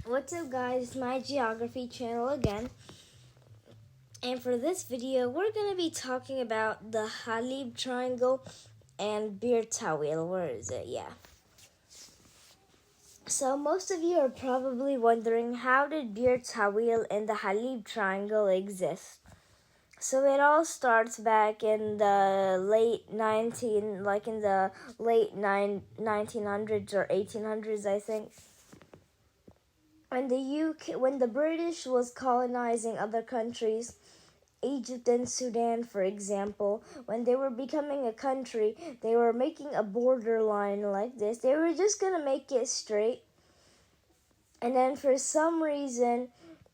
What's up, guys? It's my geography channel again. And for this video, we're going to be talking about the Halib Triangle and Bir Tawil. Where is it? Yeah. So most of you are probably wondering, how did Bir Tawil and the Halib Triangle exist? So it all starts back in the late 1900s or 1800s, I think. When the British was colonizing other countries, Egypt and Sudan, for example, when they were becoming a country, they were making a borderline like this. They were just gonna make it straight, and then for some reason,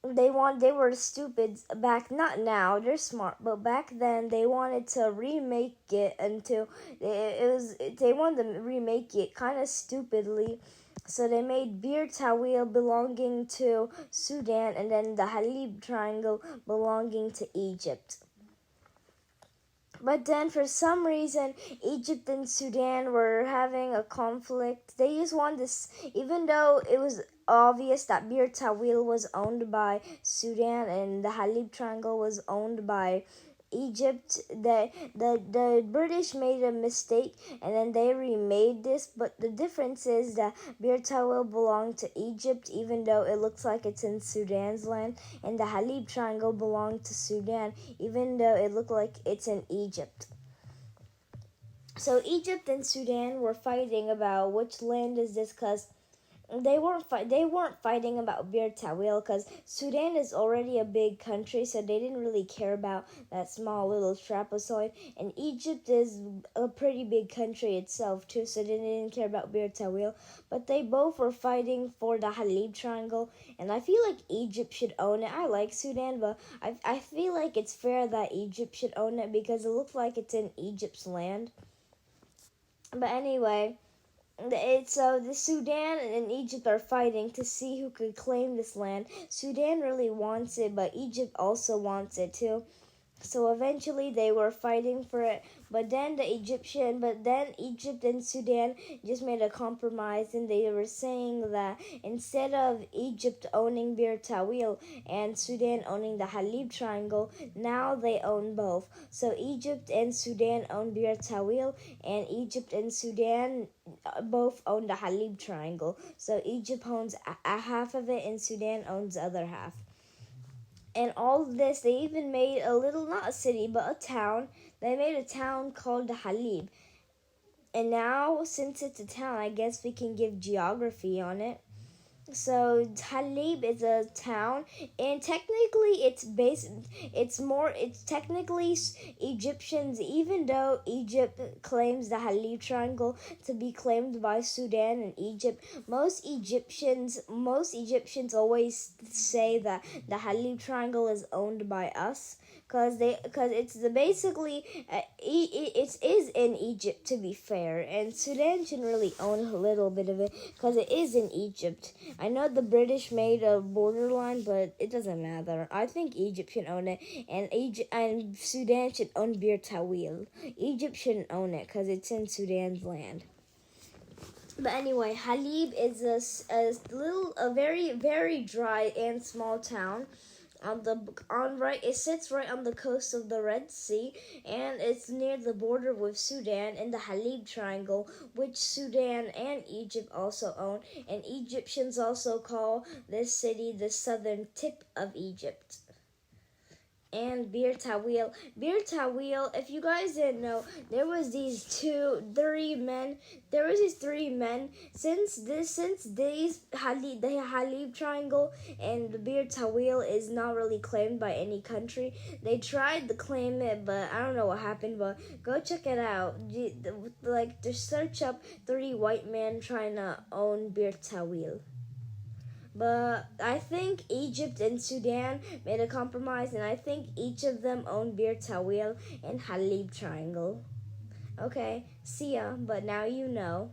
they were stupid back. Not now, they're smart, but back then they wanted to remake it until they wanted to remake it kind of stupidly. So they made Bir Tawil belonging to Sudan and then the Halib Triangle belonging to Egypt. But then for some reason, Egypt and Sudan were having a conflict. They just wanted this, even though it was obvious that Bir Tawil was owned by Sudan and the Halib Triangle was owned by Egypt. The British made a mistake and then they remade this, but the difference is that Bir Tawil belonged to Egypt even though it looks like it's in Sudan's land, and the Halib Triangle belonged to Sudan even though it looked like it's in Egypt. So Egypt and Sudan were fighting about which land is this, because they weren't fighting about Bir Tawil, because Sudan is already a big country, so they didn't really care about that small little trapezoid. And Egypt is a pretty big country itself too, so they didn't care about Bir Tawil. But they both were fighting for the Halib Triangle, and I feel like Egypt should own it. I like Sudan, but I feel like it's fair that Egypt should own it because it looks like it's in Egypt's land. But anyway, so the Sudan and Egypt are fighting to see who could claim this land. Sudan really wants it, but Egypt also wants it too. So eventually they were fighting for it, but then Egypt and Sudan just made a compromise, and they were saying that instead of Egypt owning Bir Tawil and Sudan owning the Halib Triangle, now they own both. So Egypt and Sudan own Bir Tawil, and Egypt and Sudan both own the Halib Triangle. So Egypt owns a half of it, and Sudan owns the other half. And all of this, they even made a little, not a city, but a town. They made a town called Halib. And now, since it's a town, I guess we can give geography on it. So Halib is a town, and technically it's technically Egyptians, even though Egypt claims the Halib Triangle to be claimed by Sudan and Egypt. Most Egyptians always say that the Halib Triangle is owned by us, because it's basically it is in Egypt, to be fair, and Sudan should really own a little bit of it because it is in Egypt. I know the British made a borderline, but it doesn't matter. I think Egypt should own it, and Sudan should own Bir Tawil. Egypt shouldn't own it because it's in Sudan's land. But anyway, Halib is a very, very dry and small town. It sits right on the coast of the Red Sea, and it's near the border with Sudan in the Halib Triangle, which Sudan and Egypt also own, and Egyptians also call this city the southern tip of Egypt. And Bir Tawil. If you guys didn't know, there was these three men. Since the Halib Triangle and the Bir Tawil is not really claimed by any country. They tried to claim it, but I don't know what happened. But go check it out. Just search up 3 white men trying to own Bir Tawil. But I think Egypt and Sudan made a compromise, and I think each of them own Bir Tawil and Halib Triangle. Okay, see ya, but now you know.